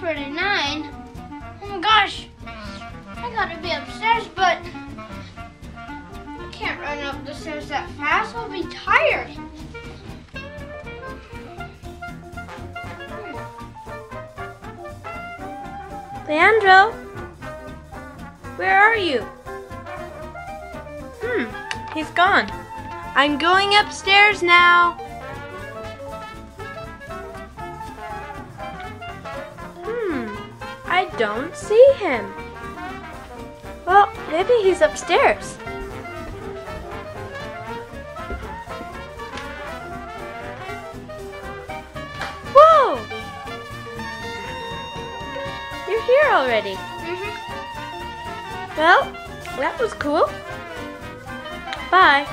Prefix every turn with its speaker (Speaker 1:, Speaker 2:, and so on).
Speaker 1: 2:49. Oh my gosh. I gotta be upstairs, but I can't run up the stairs that fast. I'll be tired.
Speaker 2: Leandro, where are you? He's gone. I'm going upstairs now. I don't see him. Well, maybe he's upstairs. Whoa! You're here already. Well, that was cool. Bye.